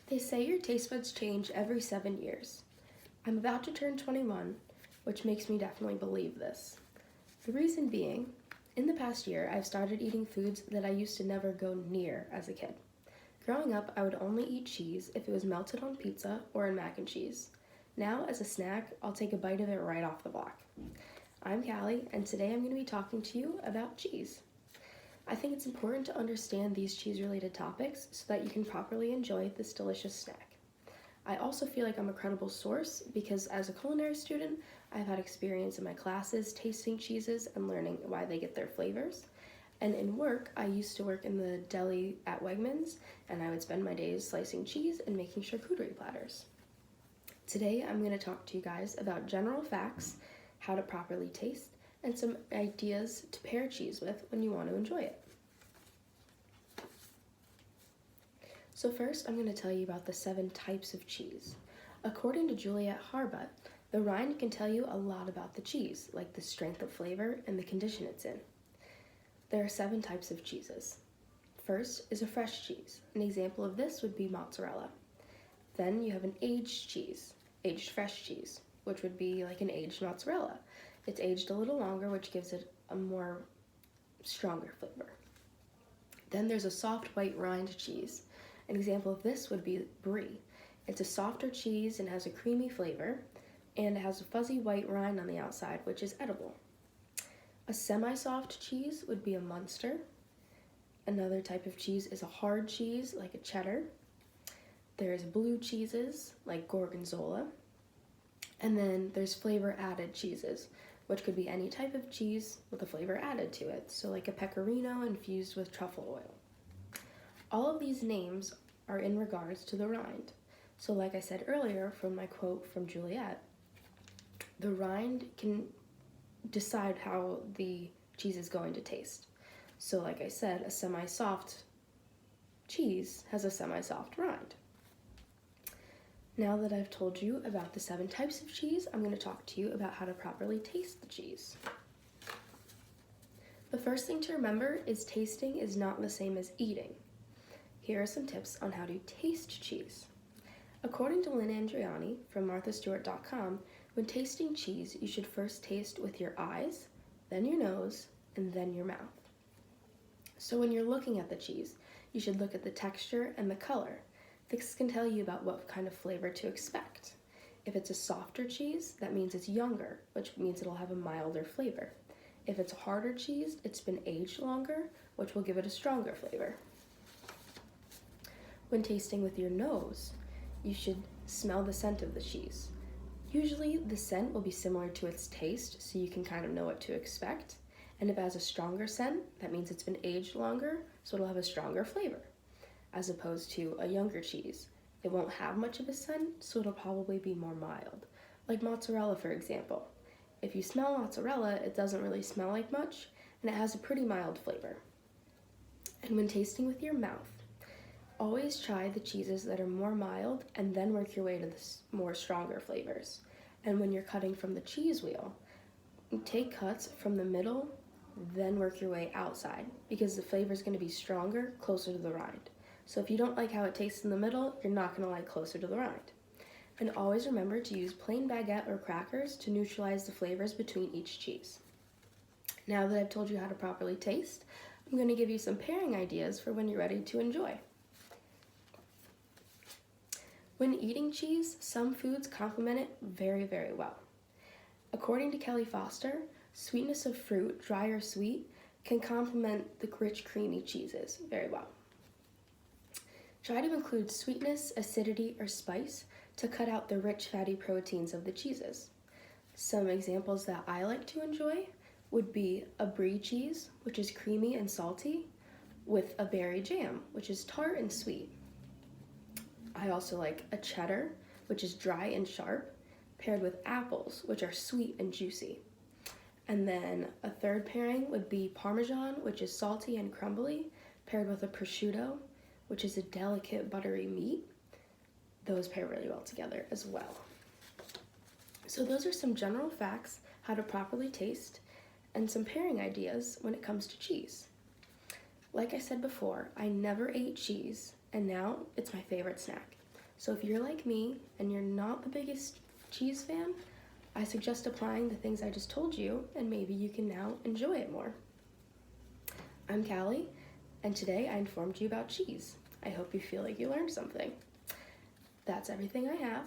They say your taste buds change every 7 years. I'm about to turn 21, which makes me definitely believe this. The reason being, in the past year, I've started eating foods that I used to never go near as a kid. Growing up, I would only eat cheese if it was melted on pizza or in mac and cheese. Now, as a snack, I'll take a bite of it right off the block. I'm Callie, and today I'm going to be talking to you about cheese. I think it's important to understand these cheese-related topics so that you can properly enjoy this delicious snack. I also feel like I'm a credible source because as a culinary student, I've had experience in my classes tasting cheeses and learning why they get their flavors. And in work, I used to work in the deli at Wegmans, and I would spend my days slicing cheese and making charcuterie platters. Today, I'm going to talk to you guys about general facts, how to properly taste, and some ideas to pair cheese with when you want to enjoy it. So first, I'm going to tell you about the 7 types of cheese. According to Juliet Harbut, the rind can tell you a lot about the cheese, like the strength of flavor and the condition it's in. There are 7 types of cheeses. First is a fresh cheese. An example of this would be mozzarella. Then you have an aged cheese, aged fresh cheese, which would be like an aged mozzarella. It's aged a little longer, which gives it a more stronger flavor. Then there's a soft white rind cheese. An example of this would be brie. It's a softer cheese and has a creamy flavor, and it has a fuzzy white rind on the outside, which is edible. A semi-soft cheese would be a Munster. Another type of cheese is a hard cheese, like a cheddar. There's blue cheeses, like gorgonzola. And then there's flavor-added cheeses, which could be any type of cheese with a flavor added to it, so like a pecorino infused with truffle oil. All of these names are in regards to the rind. So like I said earlier from my quote from Juliet, the rind can decide how the cheese is going to taste. So like I said, a semi-soft cheese has a semi-soft rind. Now that I've told you about the 7 types of cheese, I'm going to talk to you about how to properly taste the cheese. The first thing to remember is tasting is not the same as eating. Here are some tips on how to taste cheese. According to Lynn Andriani from marthastewart.com, when tasting cheese, you should first taste with your eyes, then your nose, and then your mouth. So when you're looking at the cheese, you should look at the texture and the color. This can tell you about what kind of flavor to expect. If it's a softer cheese, that means it's younger, which means it'll have a milder flavor. If it's a harder cheese, it's been aged longer, which will give it a stronger flavor. When tasting with your nose, you should smell the scent of the cheese. Usually, the scent will be similar to its taste, so you can kind of know what to expect. And if it has a stronger scent, that means it's been aged longer, so it'll have a stronger flavor. As opposed to a younger cheese, it won't have much of a scent, so it'll probably be more mild. Like mozzarella, for example. If you smell mozzarella, it doesn't really smell like much, and it has a pretty mild flavor. And when tasting with your mouth, always try the cheeses that are more mild and then work your way to the more stronger flavors. And when you're cutting from the cheese wheel, take cuts from the middle, then work your way outside because the flavor is going to be stronger closer to the rind. So if you don't like how it tastes in the middle, you're not going to like closer to the rind. And always remember to use plain baguette or crackers to neutralize the flavors between each cheese. Now that I've told you how to properly taste, I'm going to give you some pairing ideas for when you're ready to enjoy. When eating cheese, some foods complement it very, very well. According to Kelly Foster, sweetness of fruit, dry or sweet, can complement the rich, creamy cheeses very well. Try to include sweetness, acidity, or spice to cut out the rich, fatty proteins of the cheeses. Some examples that I like to enjoy would be a brie cheese, which is creamy and salty, with a berry jam, which is tart and sweet. I also like a cheddar, which is dry and sharp, paired with apples, which are sweet and juicy. And then a third pairing would be Parmesan, which is salty and crumbly, paired with a prosciutto, which is a delicate buttery meat. Those pair really well together as well. So those are some general facts, how to properly taste, and some pairing ideas when it comes to cheese. Like I said before, I never ate cheese, and now it's my favorite snack. So if you're like me and you're not the biggest cheese fan, I suggest applying the things I just told you, and maybe you can now enjoy it more. I'm Callie, and today I informed you about cheese. I hope you feel like you learned something. That's everything I have.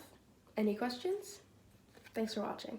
Any questions? Thanks for watching.